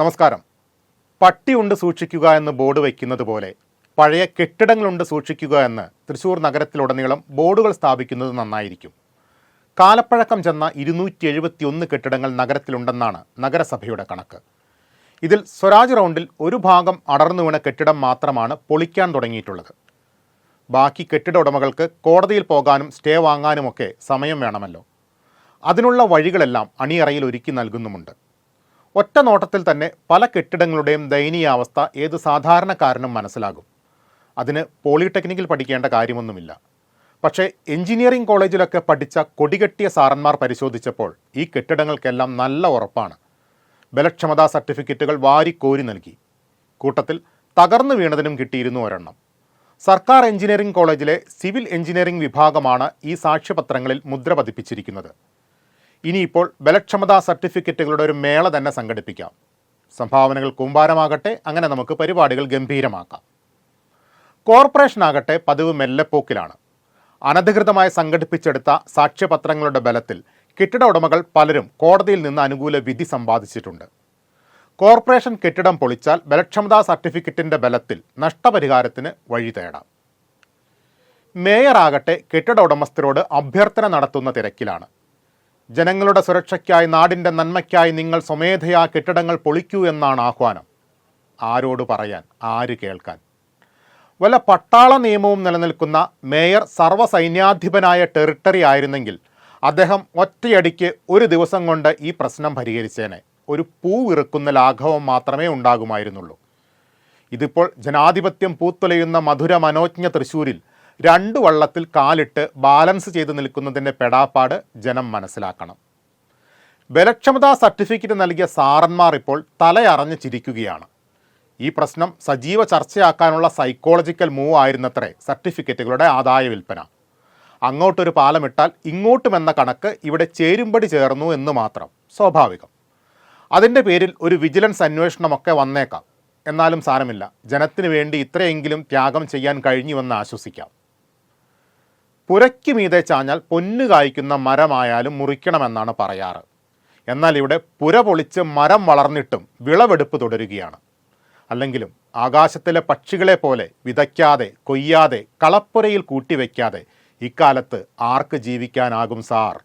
നമസ്കാരം. പട്ടിയുണ്ട് സൂക്ഷിക്കുക എന്ന് ബോർഡ് വയ്ക്കുന്നത് പോലെ പഴയ കെട്ടിടങ്ങളുണ്ട് സൂക്ഷിക്കുക എന്ന് തൃശ്ശൂർ നഗരത്തിലുടനീളം ബോർഡുകൾ സ്ഥാപിക്കുന്നത് നന്നായിരിക്കും. കാലപ്പഴക്കം ചെന്ന 271 കെട്ടിടങ്ങൾ നഗരത്തിലുണ്ടെന്നാണ് നഗരസഭയുടെ കണക്ക്. ഇതിൽ സ്വരാജ് റൗണ്ടിൽ ഒരു ഭാഗം അടർന്നു വീണ കെട്ടിടം മാത്രമാണ് പൊളിക്കാൻ തുടങ്ങിയിട്ടുള്ളത്. ബാക്കി കെട്ടിട ഉടമകൾക്ക് കോടതിയിൽ പോകാനും സ്റ്റേ വാങ്ങാനുമൊക്കെ സമയം വേണമല്ലോ. അതിനുള്ള വഴികളെല്ലാം അണിയറയിൽ ഒരുക്കി നൽകുന്നുമുണ്ട്. ഒറ്റ നോട്ടത്തിൽ തന്നെ പല കെട്ടിടങ്ങളുടെയും ദയനീയാവസ്ഥ ഏത് സാധാരണക്കാരനും മനസ്സിലാകും. അതിന് പോളിടെക്നിക്കിൽ പഠിക്കേണ്ട കാര്യമൊന്നുമില്ല. പക്ഷേ എഞ്ചിനീയറിംഗ് കോളേജിലൊക്കെ പഠിച്ച കൊടികെട്ടിയ സാറന്മാർ പരിശോധിച്ചപ്പോൾ ഈ കെട്ടിടങ്ങൾക്കെല്ലാം നല്ല ഉറപ്പാണ്. ബലക്ഷമതാ സർട്ടിഫിക്കറ്റുകൾ വാരിക്കോരി നൽകി. കൂട്ടത്തിൽ തകർന്നു വീണതിനും കിട്ടിയിരുന്നു ഒരെണ്ണം. സർക്കാർ എഞ്ചിനീയറിംഗ് കോളേജിലെ സിവിൽ എഞ്ചിനീയറിംഗ് വിഭാഗമാണ് ഈ സാക്ഷ്യപത്രങ്ങളിൽ മുദ്ര പതിപ്പിച്ചിരിക്കുന്നത്. ഇനിയിപ്പോൾ ബലക്ഷമതാ സർട്ടിഫിക്കറ്റുകളുടെ ഒരു മേള തന്നെ സംഘടിപ്പിക്കാം. സംഭാവനകൾ കൂമ്പാരമാകട്ടെ, അങ്ങനെ നമുക്ക് പരിപാടികൾ ഗംഭീരമാക്കാം. കോർപ്പറേഷനാകട്ടെ പതിവ് മെല്ലെപ്പോക്കിലാണ്. അനധികൃതമായി സംഘടിപ്പിച്ചെടുത്ത സാക്ഷ്യപത്രങ്ങളുടെ ബലത്തിൽ കെട്ടിട ഉടമകൾ പലരും കോടതിയിൽ നിന്ന് അനുകൂല വിധി സമ്പാദിച്ചിട്ടുണ്ട്. കോർപ്പറേഷൻ കെട്ടിടം പൊളിച്ചാൽ ബലക്ഷമതാ സർട്ടിഫിക്കറ്റിൻ്റെ ബലത്തിൽ നഷ്ടപരിഹാരത്തിന് വഴി തേടാം. മേയറാകട്ടെ കെട്ടിട ഉടമസ്ഥരോട് അഭ്യർത്ഥന നടത്തുന്ന തിരക്കിലാണ്. ജനങ്ങളുടെ സുരക്ഷയ്ക്കായി, നാടിൻ്റെ നന്മയ്ക്കായി നിങ്ങൾ സ്വമേധയാ കെട്ടിടങ്ങൾ പൊളിക്കൂ എന്നാണ് ആഹ്വാനം. ആരോട് പറയാൻ, ആര് കേൾക്കാൻ? വല്ല പട്ടാള നിയമവും നിലനിൽക്കുന്ന മേയർ സർവ്വസൈന്യാധിപനായ ടെറിട്ടറി ആയിരുന്നെങ്കിൽ അദ്ദേഹം ഒറ്റയടിക്ക് ഒരു ദിവസം കൊണ്ട് ഈ പ്രശ്നം പരിഹരിച്ചേനെ. ഒരു പൂവിറുക്കുന്ന ലാഘവം മാത്രമേ ഉണ്ടാകുമായിരുന്നുള്ളൂ. ഇതിപ്പോൾ ജനാധിപത്യം പൂത്തുലയുന്ന മധുര മനോജ്ഞ തൃശ്ശൂരിൽ 2 വള്ളത്തിൽ കാലിട്ട് ബാലൻസ് ചെയ്ത് നിൽക്കുന്നതിൻ്റെ പെടാപ്പാട് ജനം മനസ്സിലാക്കണം. ബലക്ഷമതാ സർട്ടിഫിക്കറ്റ് നൽകിയ സാറന്മാർ ഇപ്പോൾ തലയറഞ്ഞ് ചിരിക്കുകയാണ്. ഈ പ്രശ്നം സജീവ ചർച്ചയാക്കാനുള്ള സൈക്കോളജിക്കൽ മൂവ് ആയിരുന്നത്രേ സർട്ടിഫിക്കറ്റുകളുടെ ആദായ വിൽപ്പന. അങ്ങോട്ടൊരു പാലമിട്ടാൽ ഇങ്ങോട്ടുമെന്ന കണക്ക് ഇവിടെ ചേരുംപടി ചേർന്നു എന്ന് മാത്രം. സ്വാഭാവികം. അതിൻ്റെ പേരിൽ ഒരു വിജിലൻസ് അന്വേഷണമൊക്കെ വന്നേക്കാം. എന്നാലും സാരമില്ല, ജനത്തിനു വേണ്ടി ഇത്രയെങ്കിലും ത്യാഗം ചെയ്യാൻ കഴിഞ്ഞുവെന്ന് ആശ്വസിക്കാം. പുരയ്ക്ക് മീതെ ചാഞ്ഞാൽ പൊന്നു കായ്ക്കുന്ന മരമായാലും മുറിക്കണമെന്നാണ് പറയാറ്. എന്നാൽ ഇവിടെ പുര പൊളിച്ച് മരം വളർന്നിട്ടും വിളവെടുപ്പ് തുടരുകയാണ്. അല്ലെങ്കിലും ആകാശത്തിലെ പക്ഷികളെ പോലെ വിതയ്ക്കാതെ, കൊയ്യാതെ, കളപ്പുരയിൽ കൂട്ടിവെക്കാതെ ഇക്കാലത്ത് ആർക്ക് ജീവിക്കാനാകും സാർ?